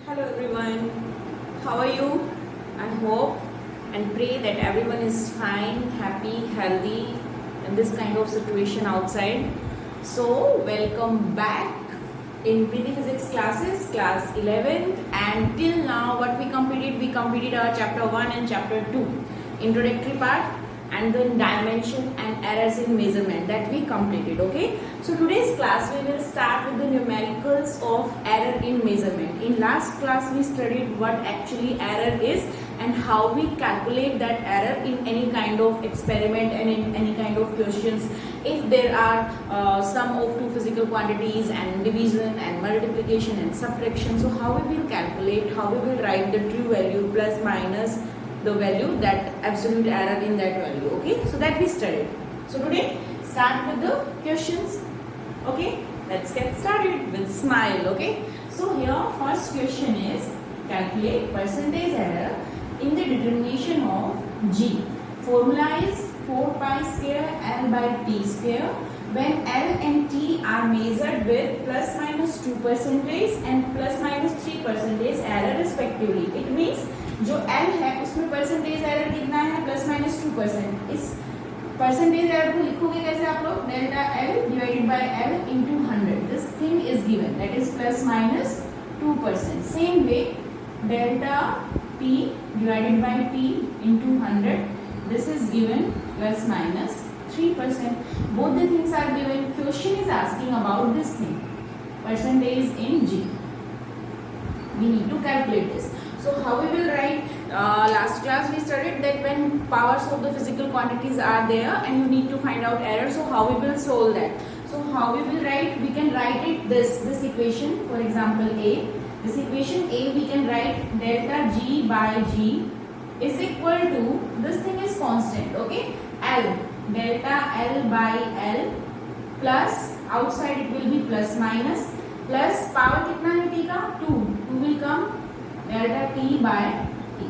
Hello everyone, how are you? I hope and pray that everyone is fine, happy, healthy in this kind of situation outside. So, welcome back in PT Physics classes, class 11th, and till now what we completed our chapter 1 and chapter 2, introductory part, and the dimension and errors in measurement that we completed. Okay, so today's class we will start with the numericals of error in measurement. In last class we studied what actually error is and how we calculate that error in any kind of experiment and in any kind of questions. If there are sum of two physical quantities and division and multiplication and subtraction, so how we will calculate, how we will write the true value plus minus the value, that absolute error in that value. Okay, so that we studied. So today start with the questions. Okay, let's get started with smile. Okay, so here first question is calculate percentage error in the determination of G. Formula is 4 pi square L by T square when L and T are measured with plus minus 2% and plus minus 3% error respectively. It means जो L है उसमें percentage error कितना है plus minus 2%. इस percentage error को लिखोगे कैसे आप लोग, delta L divided by L into 100. This thing is given that is plus minus 2%. Same way delta P divided by T into 100, this is given plus minus 3%. Both the things are given. Question is asking about this thing, percentage in G. We need to calculate this. So how we will write, last class we studied that when powers of the physical quantities are there and you need to find out error, so how we will solve that. So how we will write, we can write it this equation, for example A, this equation A we can write delta G by G is equal to, this thing is constant, okay, L, delta L by L plus outside it will be plus minus plus power कितना है T का 2 will come delta T by T.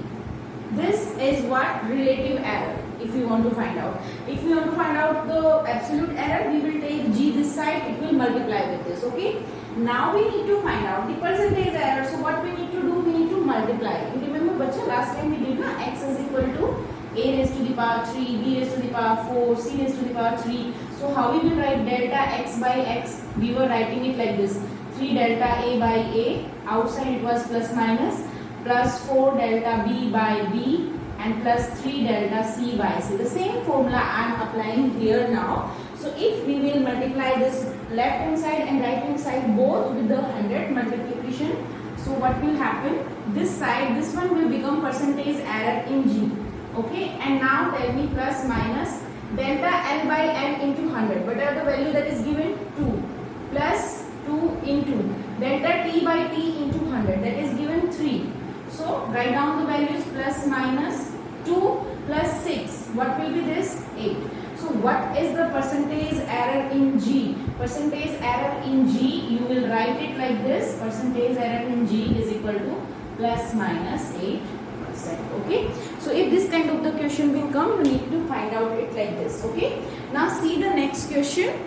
This is what relative error, if you want to find out. If you want to find out the absolute error, we will take G this side, it will multiply with this. Okay, now we need to find out the percentage error. So what we need to do, we need to multiply. You remember bacha, last time we did na, x is equal to a raised to the power 3, b raised to the power 4, c raised to the power 3. So how we will write delta x by x? We were writing it like this, 3 delta a by a, outside it was plus minus, plus 4 delta b by b and plus 3 delta c by c. The same formula I am applying here now. So if we will multiply this left hand side and right hand side both with the 100 multiplication, so what will happen, this side, this one will become percentage error in G. Okay, and now tell me plus minus delta L by L into 100. What are the value that is given? 2 plus 2 into delta T by T into 100, that is given 3. So write down the values, plus minus 2 plus 6. What will be this? 8. So what is the percentage error in G? Percentage error in G, you will write it like this. Percentage error in G is equal to plus minus 8%. Okay. So if this kind of the question will come, you need to find out it like this. Okay. Now see the next question.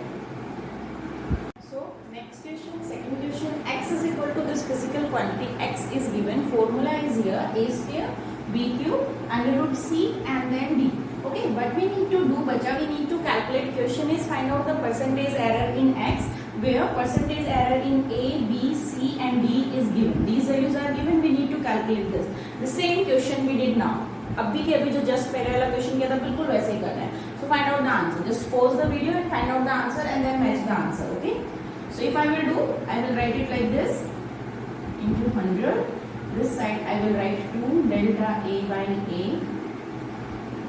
Second question, x is equal to this physical quantity, x is given, formula is here, a square b cube under root c and then d. Okay, what we need to do bacha, we need to calculate, question is find out the percentage error in x, where percentage error in a, b, c and d is given. These values are given, we need to calculate this. The same question we did now. अभी के अभी जो just पहले वाला question किया था बिल्कुल वैसे ही करना है. So find out the answer. Just pause the video and find out the answer and then match the answer. Okay. So if I will do, I will write it like this, into 100. This side I will write 2 delta a by a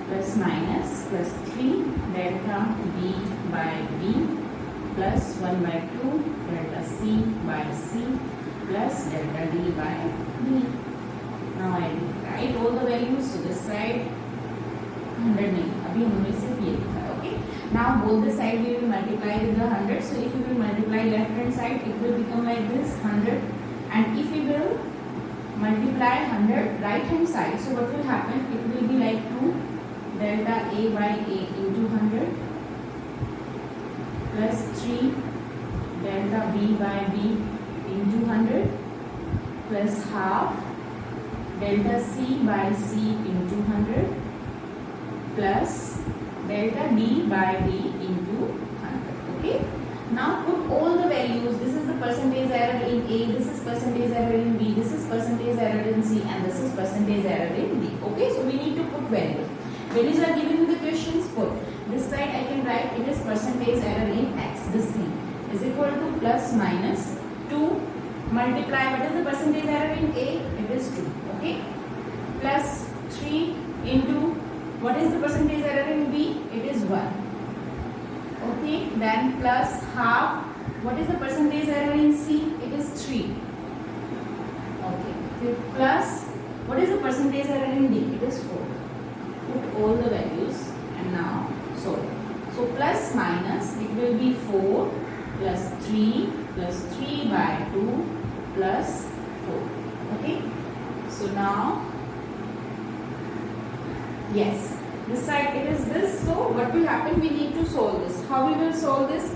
plus minus plus 3 delta b by b plus 1 by 2 delta c by c plus delta d by d. Now I will write all the values. So this side 100 नहीं, अभी हमने सिर्फ ये लिखा है. Okay. Now both the side we will multiply with the 100. So if we will multiply left hand side, it will become like this 100. And if we will multiply 100 right hand side, so what will happen? It will be like 2 delta a by a into 100 plus 3 delta b by b into 100 plus half delta C by C into 100 plus delta D by D into 100. Okay. Now put all the values. This is the percentage error in A, this is percentage error in B, this is percentage error in C, and this is percentage error in D. Okay, so we need to put values. Values are given in the questions. Put this side I can write it is percentage error in X. This thing is equal to plus minus 2 multiply. What is the percentage error in A? It is 2. Okay, plus 3 into what is the percentage error in B? It is 1. Okay, then plus half. What is the percentage error in C? It is 3. Okay, plus what is the percentage error in D? It is 4. Put all the values and now solve. So plus minus it will be 4 plus 3 plus 3 by 2 plus 4. Okay, so now yes. This side it is this, so what will happen? We need to solve this. How we will solve this?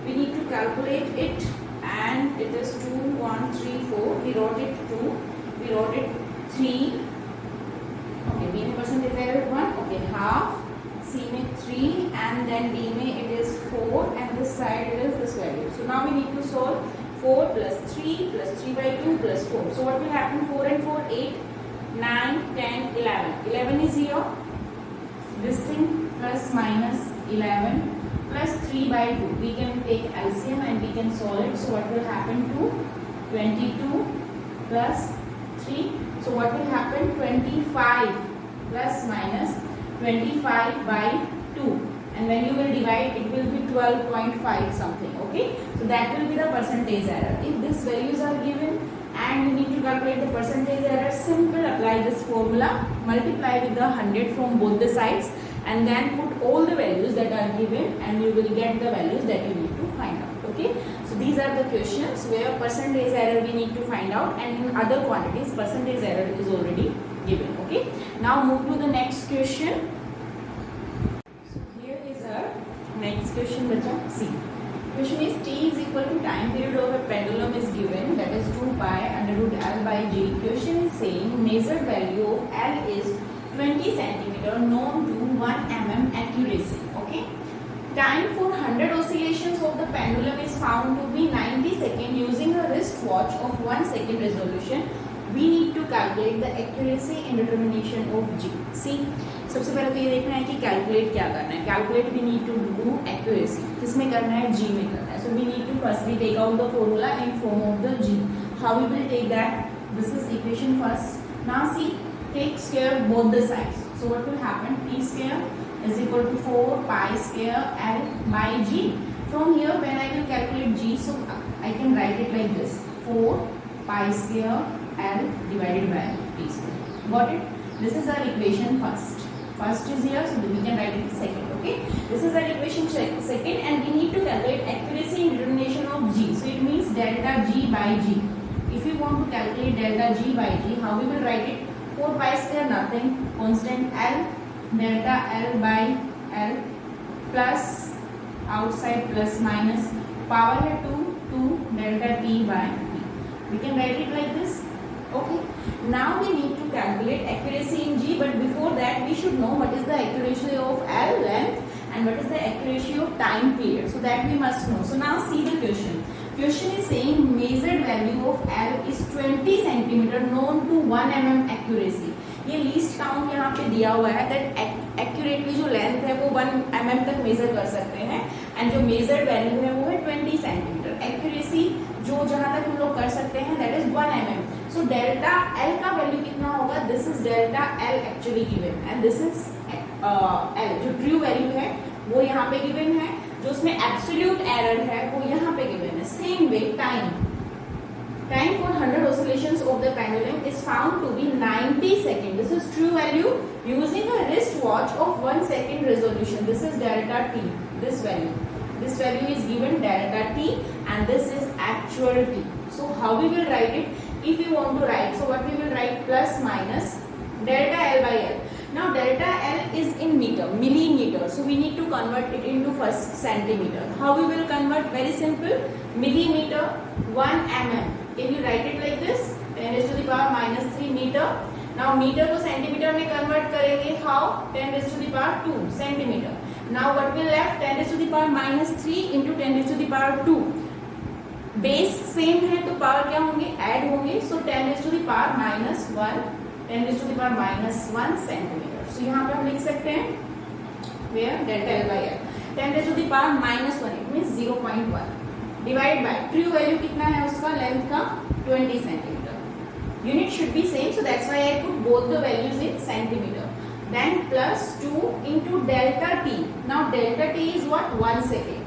We need to calculate it, and it is 2, 1, 3, 4. We wrote it 2, we wrote it 3. Okay, B में percentage error 1. Okay, half, C में 3, and then D में it is 4, and this side it is this value. So now we need to solve 4 plus 3 plus 3 by 2 plus 4. So what will happen? 4 and 4, 8, 9, 10, 11. 11 is here. This thing plus minus 11 plus 3 by 2. We can take LCM and we can solve it. So what will happen to 22 plus 3? So what will happen? 25 plus minus 25 by 2. And when you will divide, it will be 12.5 something. Okay. So that will be the percentage error. If these values are given and you need to calculate the percentage error, simple, apply this formula, multiply with the 100 from both the sides, and then put all the values that are given, and you will get the values that you need to find out. Okay, so these are the questions where percentage error we need to find out, and in other quantities percentage error is already given. Okay, now move to the next question. So here is our next question, bacha. See, question is T is equal to time period of a pendulum is given, that is 2 pi under root L by G. Question is saying measured value of L is 20 centimeter known to 1 mm accuracy. Okay. Time for 100 oscillations of the pendulum is found to be 90 seconds using a wristwatch of 1 second resolution. We need to calculate the accuracy and determination of G. See, सबसे पहले तो ये देखना है कि calculate क्या करना है. Calculate we need to do accuracy. किसमें करना है? जी में करना है. So we need to firstly take out the formula in form of the G. How we will take that? This is equation first. Now see, take square both the sides. So what will happen? T square is equal to 4 pi square L by G. From here when I will calculate G, so I can write it like this: 4 pi square L divided by T square. Got it? This is our equation first. First is here, so we can write it second. Okay, this is our equation second, and we need to calculate accuracy and determination of G. So it means delta G by G. If we want to calculate delta G by G, how we will write it? 4 pi square nothing, constant L, delta L by L plus outside plus minus power है 2 delta T by T. We can write it like this. Okay. Now we need to calculate accuracy in G, but before that we should know what is the accuracy of L length and what is the accuracy of time period. So that we must know. So now see the question. Question is saying measured value of L is 20 centimeter known to 1 mm accuracy. ये least count यहाँ पे दिया हुआ है that accurately जो length है वो 1 mm तक मेजर कर सकते हैं, एंड जो मेजर्ड वैल्यू है वो है 20 सेंटीमीटर. एक्यूरेसी जो जहाँ तक हम लोग कर सकते हैं that is 1 mm. So delta L का वैल्यू कितना होगा? This is delta L actually given, and this is L जो ट्रू वैल्यू है वो यहाँ पे गिवन है. जो उसमें एब्सोल्यूट एरर है वो यहाँ पे गिवन है. Same way time for 100 oscillations of the pendulum is found to be 90 seconds. This is true value using a wristwatch of 1 second resolution. This is delta T. This value is given delta T, and this is actual T. So how we will write it? If you want to write, so what we will write? Plus minus delta L by L. Now delta L is in meter, millimeter. So we need to convert it into first centimeter. How we will convert? Very simple. Millimeter, 1 mm. Can you write it like this? 10 is now metre को centimetre में convert करेंगे, how, 10⁻², centimetre. Now what will left, 10⁻³ into 10⁻². Base same है तो power क्या होंगे, add होंगे. सो 10⁻⁻1, 10⁻⁻1 centimetre. सो यहाँ पे हम लिख सकते हैं where delta L by L, 10⁻⁻1, it means 0.1 divide by true value कितना है उसका, लेंथ का 20 centimetre. Unit should be same, so that's why I put both the values in centimetre. Then plus 2 into delta t. Now delta t is what, 1 second,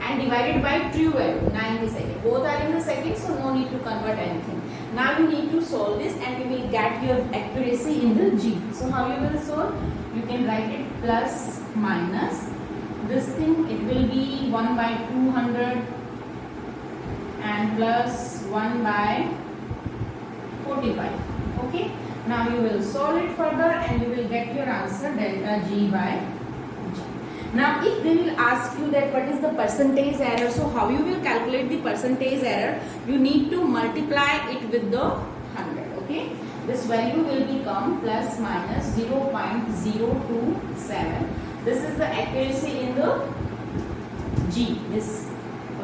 and divided by true value 90 seconds. Both are in the second, so no need to convert anything. Now you need to solve this and you will get your accuracy in the G. So how you will solve? You can write it plus minus this thing, it will be 1 by 200 and plus 1 by 45. Okay, now you will solve it further and you will get your answer delta G by G. Now if they will ask you that what is the percentage error, so how you will calculate the percentage error, you need to multiply it with the 100. Okay, this value will become plus minus 0.027. This is the accuracy in the G, this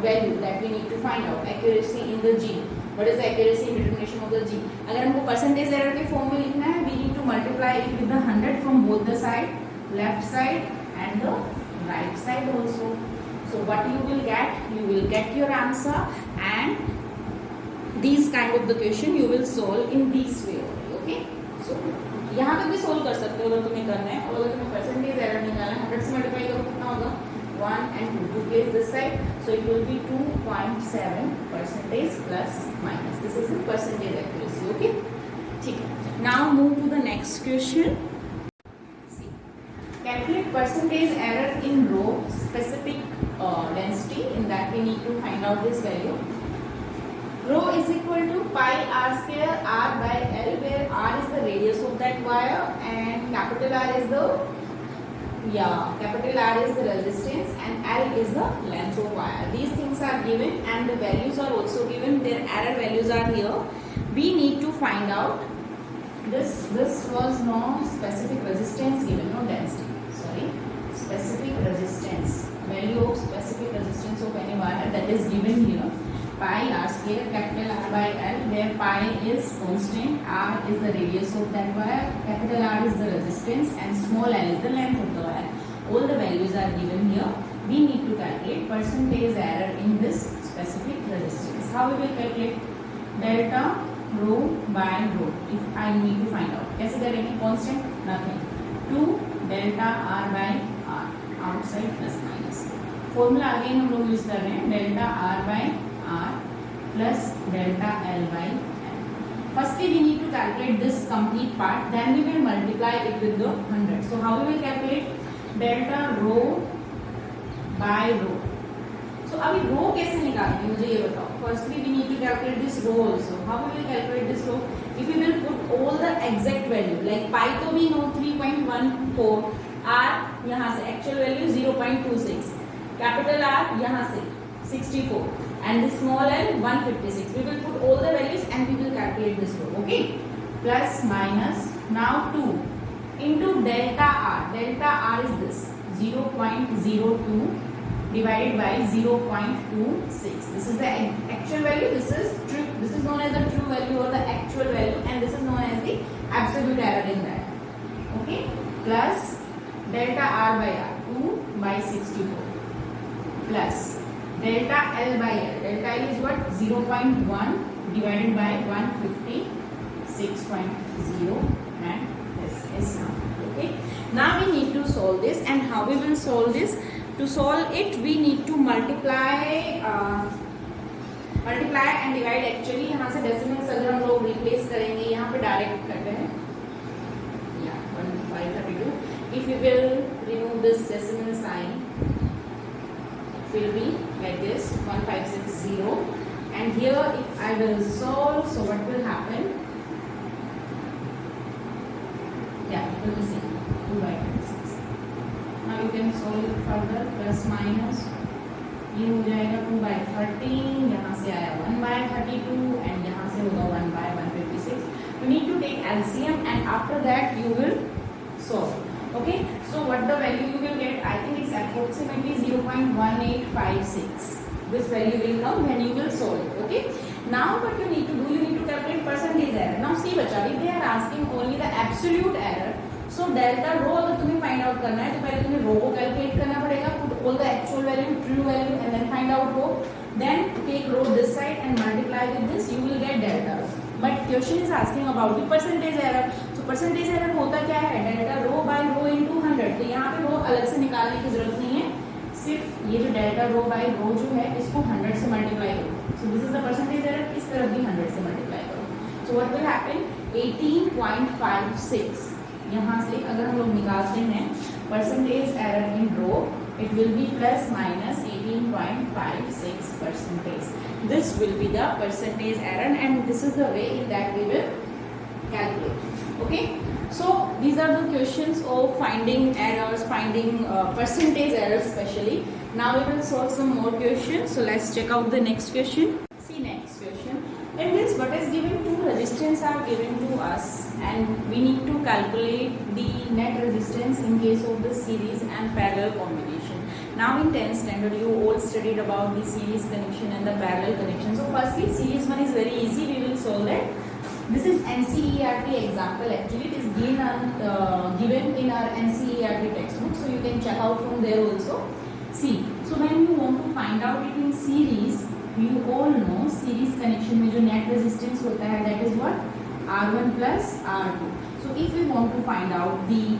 value that we need to find out, accuracy in the G. What is the accuracy in determination of the G? अगर हमको percentage error के form में लिखना है, we need to multiply it with the 100 from both the side, left side and the right side also. So what you will get your answer, and these kind of the question you will solve in this way only. Okay, so यहाँ तक भी solve कर सकते हो अगर तुम्हें करना है. और अगर तुम्हें percentage error निकालना है, 100 से multiply करो कितना होगा, 1 and 2. To place this side, so it will be 2.7% plus minus. This is the percentage accuracy. Okay, ठीक है. Now move to the next question. See, calculate percentage error in row specific density. In that we need to find out this value. Rho is equal to pi r square r by L, where r is the radius of that wire and capital R is the resistance and L is the length of wire. These things are given and the values are also given. Their error values are here. We need to find out this was no specific resistance given, no density, sorry, specific resistance, value of specific resistance of any wire that is given here. Pi r square capital R by L, where pi is constant, r is the radius of that wire, capital R is the resistance and small l is the length of the wire. All the values are given here. We need to calculate percentage error in this specific resistance. How we will calculate? Delta rho by rho. If I need to find out, कैसे करेंगे? Constant, nothing. 2 delta r by r, outside plus minus. Formula again हम लोग use कर रहे हैं, delta r by r plus delta L by L. Firstly we need to calculate this complete part, then we will multiply it with the 100. So how we will calculate? Delta rho by rho. So अभी rho कैसे निकालेंगे मुझे ये बताओ. Firstly we need to calculate this rho also. How we will calculate this rho? If we will put all the exact value, like pi तो we know 3.14, r यहाँ से actual value 0.26, capital R यहाँ से 64 and the small l 156. We will put all the values and we will calculate this rho. Okay, plus minus now 2 into delta r. Delta r is this 0.02 divided by 0.26. This is the actual value, this is true, this is known as the true value or the actual value, and this is known as the absolute error in that. Okay, plus delta r by r 2 by 64 plus delta L by L. Delta L is what? 0.1 divided by 156.0 and this is now. Okay, now we need to solve this, and how we will solve this? To solve it we need to multiply and divide. Actually यहाँ से decimals अगर हम लोग replace करेंगे, यहाँ पे direct करते हैं, 1/32. If we will remove this decimal sign, it will be like this 1560, and here if I will solve, so what will happen? Yeah, it will be same 2/26. Now you can solve it further, plus minus, ये हो जाएगा 2/13, यहाँ से आया 1/32 and यहाँ से होगा 1/156. You need to take LCM, and after that you will solve. Okay, so what the value you will get, I think it's approximately 0.1856. This value will come when you will solve. Okay, now what you need to do, you need to calculate percentage error. Now see बच्चा, if they are asking only the absolute error, so delta rho अगर तुम्हें find out करना है तो पहले तुम्हें rho को calculate करना पड़ेगा, put all the actual value, true value, and then find out rho. Then take rho this side and multiply with this, you will get delta rho. But question is asking about the percentage error. So percentage error होता क्या है, delta rho by rho into 100. तो यहाँ पे rho अलग से निकालने की जरूरत नहीं है, सिर्फ ये जो delta rho by rho जो है इसको 100 से मल्टीप्लाई करो. So this is the percentage error, इस तरफ भी 100 से मल्टीप्लाई करो. So what will happen, 18.56. यहाँ से अगर हम लोग निकालते हैं percentage error in rho, it will be plus minus 18.56 percentage. This will be the percentage error, and this is the way that we will calculate. Okay, so these are the questions of finding errors, finding percentage errors especially. Now we will solve some more questions. So let's check out the next question. See next question. In this, what is given, two resistance are given to us, and we need to calculate the net resistance in case of the series and parallel combination. Now in 10th standard you all studied about the series connection and the parallel connection. So firstly, series one is very easy, we will solve that. This is NCERT example. Actually, it is given in our NCERT textbook, so you can check out from there also. See, so when you want to find out it in series, you all know series connection में जो net resistance होता है, that is what, R1 plus R2. So if we want to find out the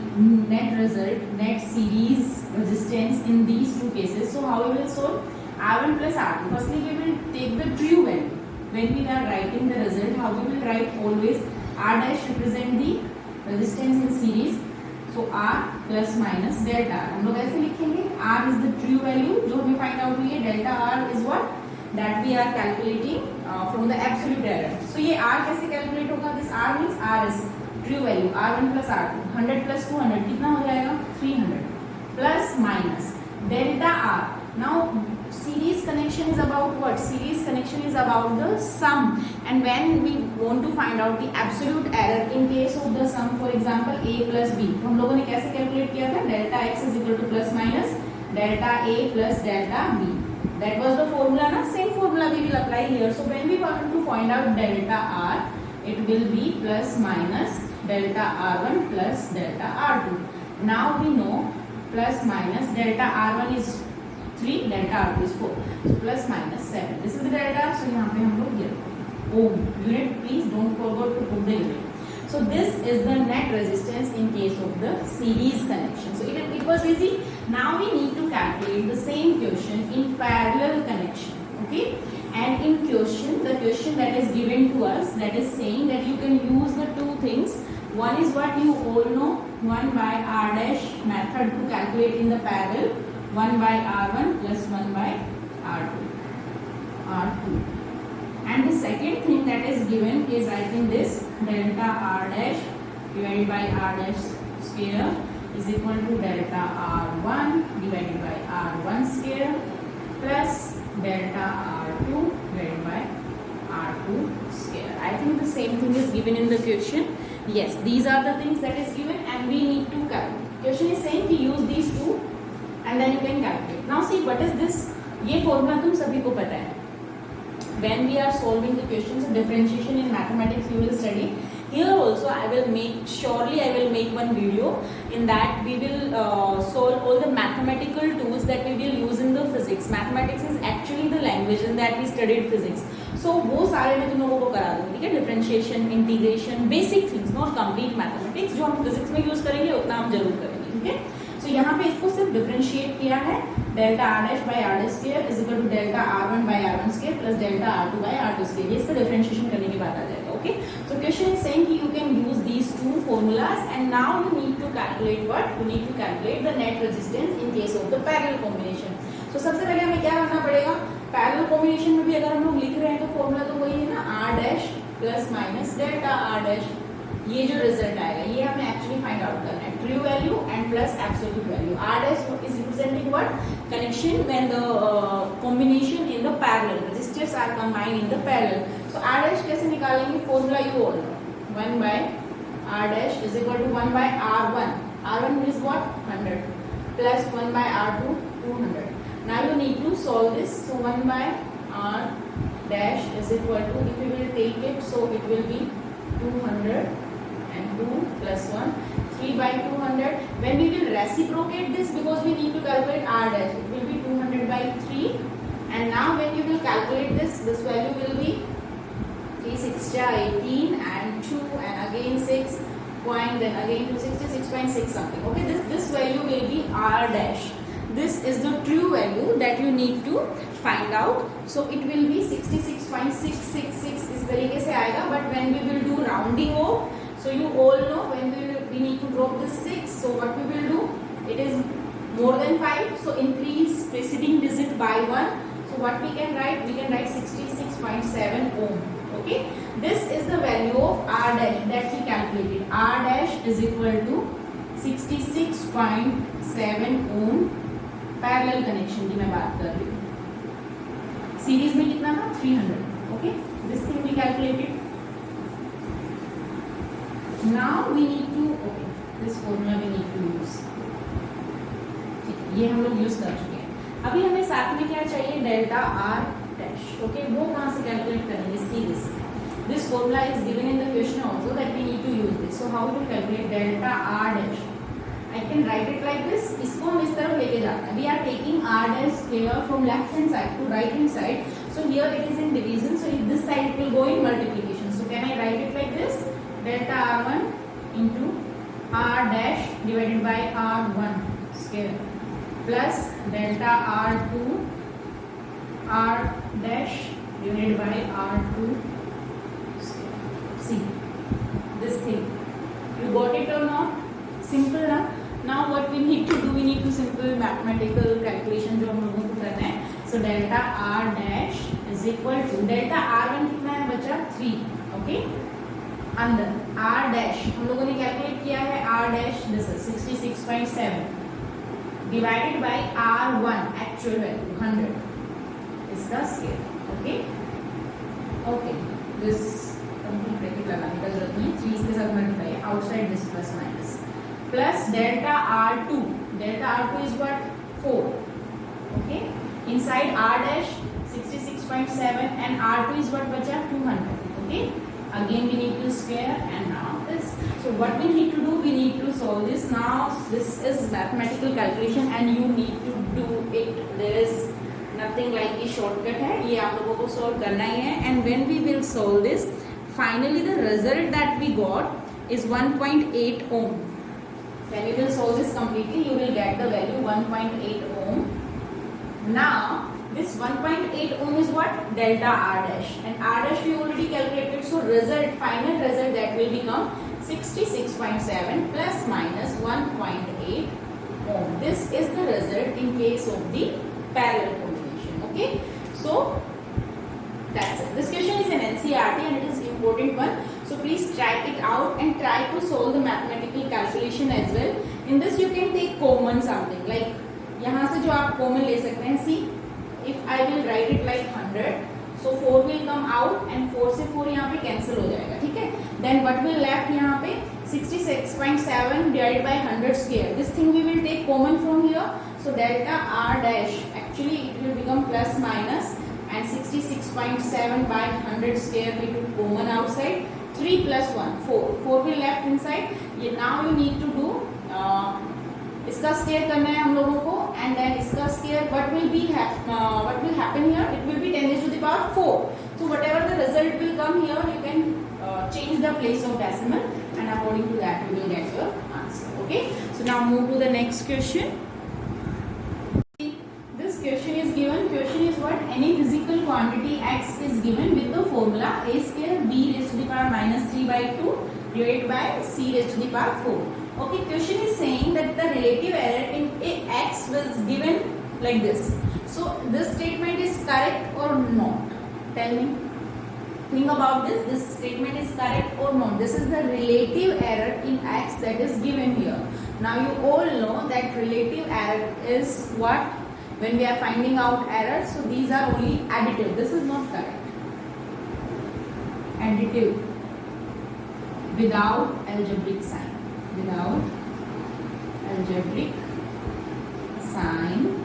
net result, net series resistance in these two cases, so how we will solve? R1 plus R2. Firstly, we will take the true value. When we are writing the result, how we will write always, R dash represent the resistance in series, so R plus minus delta R. हम लोग ऐसे लिखेंगे, R is the true value जो हमें find out हुई है, delta R is what, that we are calculating from the absolute error. So ये R कैसे calculate होगा? This R means R is true value, R1 plus R2, 100 plus 200 कितना हो जाएगा? 300 plus minus delta R. Now series connection is about what? Series connection is about the sum, and when we want to find out the absolute error in case of the sum, for example A plus B, तो हम लोगों ने कैसे calculate किया था? Delta X is equal to plus minus delta A plus delta B. That was the formula ना? Same formula we will apply here. So when we want to find out delta R, it will be plus minus delta R1 plus delta R2. Now we know plus minus delta R1 is 3, delta R2 is 4. So plus minus 7. This is the delta. So यहाँ पे हम लोग ये ohm unit, please don't forget to put the unit. So this is the net resistance in case of the series connection. So it was easy. Now we need to calculate the same question in parallel connection. Okay, and in question, the question that is given to us, that is saying that you can use the two things. One is what you all know, 1 by R dash method to calculate in the parallel, 1 by R1 plus 1 by R2. And the second thing that is given is, I think, this delta R dash divided by R dash square is equal to delta R1 divided by R1 square plus delta R2 divided by R2 square. I think the same thing is given in the question. Yes, these are the things that is given, and we need to calculate. Question is saying to use these two and then you can calculate. Now see, what is this? ये formula तुम सभी को पता है. When we are solving the questions of differentiation in mathematics, you will study. Here also I will make one video. In that we will solve all the mathematical tools that we will use in the physics. Mathematics is actually the language in that we studied physics. So वो सारे मैं तुम लोगों को करा दूँगी, ठीक है? Differentiation, integration, basic things, not complete mathematics. जो हम physics में use करेंगे उतना हम जरूर करेंगे, ठीक है? So यहाँ पे इसको सिर्फ differentiate किया है. Delta R dash by R dash square is equal to delta R1 by R1 square plus delta R2 by R2 square. ये इसका differentiation करने के बाद आ जाएगा, okay? So question is saying कि you can use these two formulas, and now you need to calculate what? You need to calculate the net resistance in case of the parallel combination. So सबसे पहले हमें क्या करना पड़ेगा? Parallel combination में भी अगर हम लोग लिख रहे हैं तो formula तो वही है ना, R dash plus minus delta R dash. ये जो रिजल्ट आएगा ये हमें एक्चुअली फाइंड आउट करना है, true value and plus absolute value. R dash is representing what? Connection when the combination in the parallel resistors are combined in the parallel. So R dash कैसे निकालेंगे? Formula you all know, 1 by r dash is equal to 1 by r1. r1 is what? 100 plus 1 by r2, 200. Now you need to solve this. So 1 by r dash is equal to, if we will take it, so it will be 200 and 2 plus 1, 3 by 200. When we will reciprocate this, because we need to calculate r dash, it will be 200 by 3. And now when you will calculate this value will be 3 6 18 and 2 and again 6 point, then again 266.6 something. Okay, this value will be r dash. This is the true value that you need to find out. So it will be 66.666 इस तरीके से आएगा. But when we will do rounding off, so you all know when we need to drop this 6. So what we will do? It is more than 5. So increase preceding digit by 1. So what we can write? We can write 66.7 ohm. Okay. This is the value of r dash that we calculated. R dash is equal to 66.7 ohm. Parallel connection की मैं बात कर रही हूँ. Series में कितना था? 300. Okay, this thing we calculated. Now we need to, okay, this formula we need to use. ठीक है, ये हम लोग यूज कर चुके हैं. अभी हमें साथ में क्या चाहिए? Delta R dash. ओके, वो कहाँ से कैलकुलेट करेंगे? See this formula is given in the question also that we need to use this. So how to calculate delta R dash? I can write it like this. इसको हम इस तरफ लेके जाते हैं. We are taking r dash square from left hand side to right hand side. So here it is in division. So if this side it will go in multiplication. So can I write it like this? Delta r1 into r dash divided by r1 square plus delta r2 r dash divided by r2 square. See this thing. You got it or not? Simple ना. Now what we need to do? We need to simple mathematical calculation जो हम लोगों को करना है. So delta r dash is equal to delta r1 कितना है बच्चा? 3. ओके, अंदर r dash हम लोगों ने कैलकुलेट किया है. r dash this is 66.7 divided by r1 actual value 100 इसका square. Okay okay, this complete bracket लगाने का जरूरत नहीं. 3 इसके साथ multiply, outside this plus minus plus delta r2. Delta r2 is what? 4. Okay, inside r dash 66.7 and r2 is what bacha? 200. Okay, again we need to square and now this. So what we need to do? We need to solve this. Now this is mathematical calculation and you need to do it. There is nothing like a shortcut है. ये आप लोगों को solve करना ही है. And when we will solve this, finally the result that we got is 1.8 ohm. When you will solve this completely, you will get the value 1.8 ohm. Now, this 1.8 ohm is what? Delta R dash. And R dash we already calculated. So, final result that will become 66.7 plus minus 1.8 ohm. This is the result in case of the parallel combination. Okay. So, that's it. This question is an NCERT and it is important one. So please try it out and try to solve the mathematical calculation as well. In this you can take common something like यहाँ से जो आप common ले सकते हैं. See, if I will write it like 100, so 4 will come out and 4 से 4 यहाँ पे cancel हो जाएगा. ठीक है. Then what will left यहाँ पे 66.7 divided by 100 square. This thing we will take common from here. So delta r dash actually it will become plus minus and 66.7 by 100 square we took common outside. 3 plus 1 4. 4 will left inside. ये now you need to do इसका square करना है हम लोगों को and then इसका square what will happen here? It will be 10 raised to the power 4. So whatever the result will come here, you can change the place of decimal and according to that you will get your answer. Okay. So now move to the next question. This question is given. Question is what? Any physical quantity x is given with the formula a square b raised to the power minus 3 by 2 divided by c raised to the power 4. Okay, question is saying that the relative error in x was given like this. So this statement is correct or not? Tell me. Think about this. This statement is correct or not? This is the relative error in x that is given here. Now you all know that relative error is what? When we are finding out errors, so these are only additive. This is not correct. Additive. without algebraic sign. Without algebraic sign.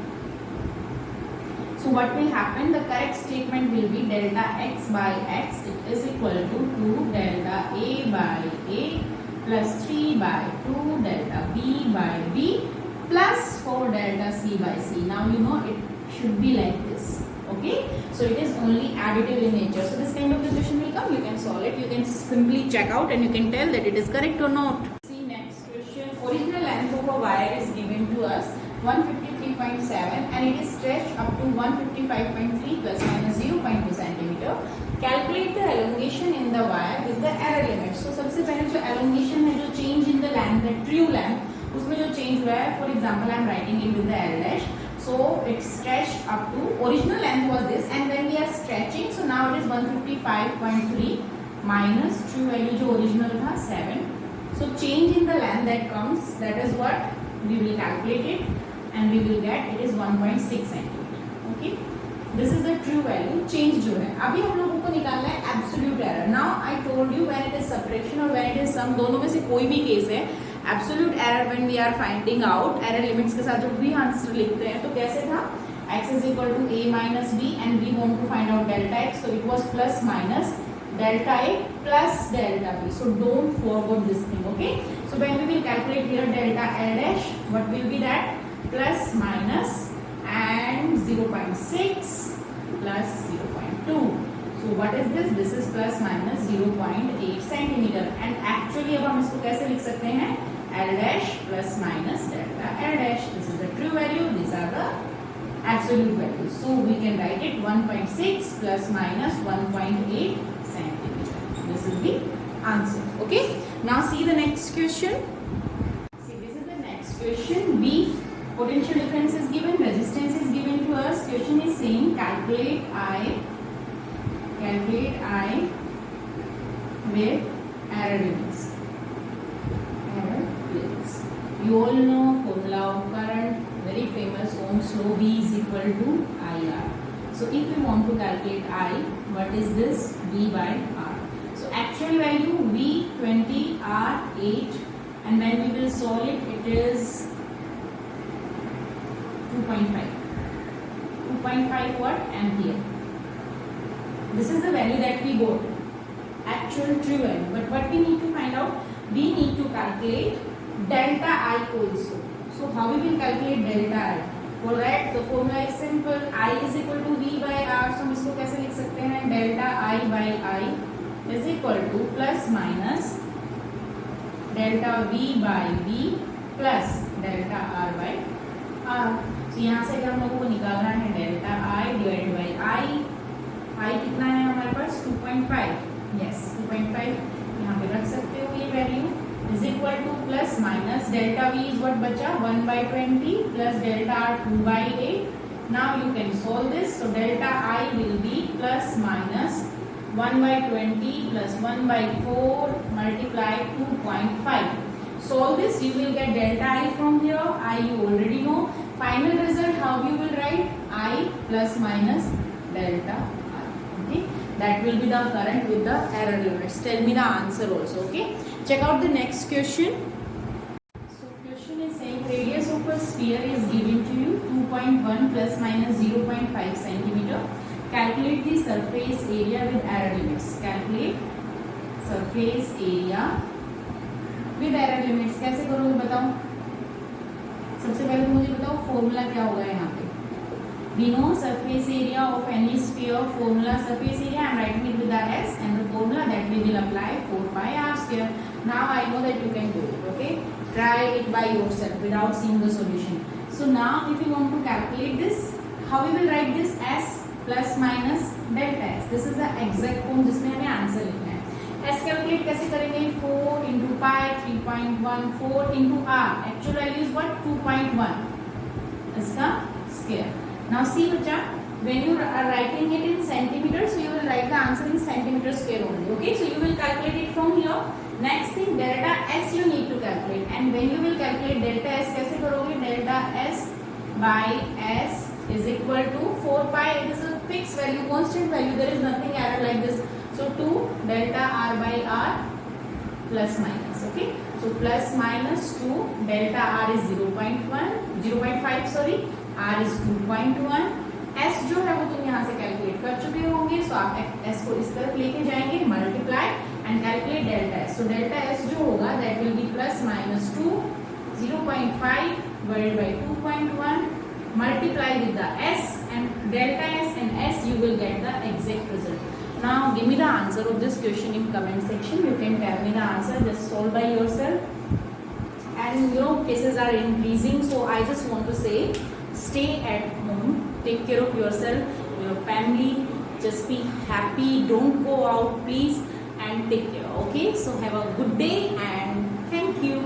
So what will happen? The correct statement will be delta x by x it is equal to 2 delta a by a plus 3 by 2 delta b by b plus 4 delta c by c. Now you know it should be like this. Okay, so it is only additive in nature. So this kind of the question will come, you can solve it, you can simply check out and you can tell that it is correct or not. See next question. Original length of a wire is given to us 153.7 and it is stretched up to 155.3 plus minus 0.2 centimeter. Calculate the elongation in the wire with the error limit. So सबसे पहले जो elongation है, जो change in the length, the true length, उसमें जो change हुआ है, for example I am writing it with the L dash. So it's stretched up to, original length was this and then we are stretching, so now it is 155.3 minus true value जो original था 7. So change in the length that comes, that is what we will calculate it and we will get it is 1.6 centimeter. Okay, this is the true value. Change जो है, अभी हम लोगों को निकालना है absolute error. Now I told you when it is subtraction or when it is sum, दोनों में से कोई भी केस है. Absolute error when we are finding out, error limits के साथ जो भी आंसर लिखते हैं, तो कैसे था? X is equal to a minus b and we want to find out delta x, so it was plus minus delta a plus delta b. So don't forget this thing. Okay, so when we will calculate here delta L dash, what will be that? Plus minus and 0.6 plus 0.2. So what is this? This is plus minus 0.8 centimeter and actually अब हम इसको कैसे लिख सकते हैं? L dash plus minus delta L dash. This is the true value. These are the absolute values. So we can write it 1.6 plus minus 1.8 centimeter. This is the answer. Okay. Now see the next question. See, this is the next question. B. Potential difference is given. Resistance is given to us. Question is saying calculate I with error limits. Error limits. You all know formula of current, very famous Ohm's law, V is equal to IR. So if we want to calculate I, what is this? V by R. So actual value V 20, R 8 and when we will solve it, it is 2.5. 2.5 what? Ampere. This is the value that we got, actual true value. But what we need to find out, we need to calculate delta I also. So how we will calculate delta I? For that the formula is simple. I is equal to V by R. So हम इसको कैसे लिख सकते हैं? Delta I by I is equal to plus minus delta V by V plus delta R by R. So यहाँ से हम लोगों को निकालना है delta I divided by I. I कितना है हमारे पास? 2.5. Yes, 2.5 यहाँ पे रख सकते हो ये value is equal to plus minus delta V is what बचा 1 by 20 plus delta R 2 by 8. Now you can solve this. So delta I will be plus minus 1 by 20 plus 1 by 4 multiply 2.5. Solve this, you will get delta I from here. I you already know. Final result how you will write? I plus minus delta R. Okay, that will be the current with the error limits. Tell me the answer also. Okay, check out the next question. So question is saying radius of a sphere is given to you 2.1 plus minus 0.5 centimeter. Calculate the surface area with error limits. Calculate surface area with error limits. कैसे करोगे बताओ? सबसे पहले मुझे बताओ formula क्या होगा यहाँ पे? We know surface area of any sphere. Formula surface area. I am writing it with the S and the formula that we will apply 4 pi r square. Now I know that you can do it. Okay, try it by yourself without seeing the solution. So now if you want to calculate this, how we will write this? S plus minus delta S. This is the exact form जिसमें हमें answer लिखना है. S calculate कैसे करेंगे? 4 into pi 3.1 4 into r. Actual value is what? 2.1. इसका square. Now see बच्चा, when you are writing it in centimeters, so you will write the answer in centimeter square only. Okay, so you will calculate it from here. Next thing, delta S you need to calculate, and when you will calculate delta S कैसे करोगे? Delta S by S is equal to 4 pi. It is a fixed value, constant value. There is nothing error like this. So 2 delta R by R plus minus. Okay, so plus minus 2, delta r is 0.5 sorry, r is 2.1. s जो है वो तुम यहाँ से calculate कर चुके होंगे, सो आप s को इस तरफ लेके जाएंगे, multiply and calculate delta s. So delta s जो होगा that will be plus minus 2, 0.5 divided by 2.1, multiply with the s and delta s and s, you will get the exact result. Now give me the answer of this question in comment section. You can tell me the answer, just solve by yourself. And you know cases are increasing, so I just want to say stay at home, take care of yourself, your family, just be happy, don't go out please, and take care. Okay, so have a good day and thank you.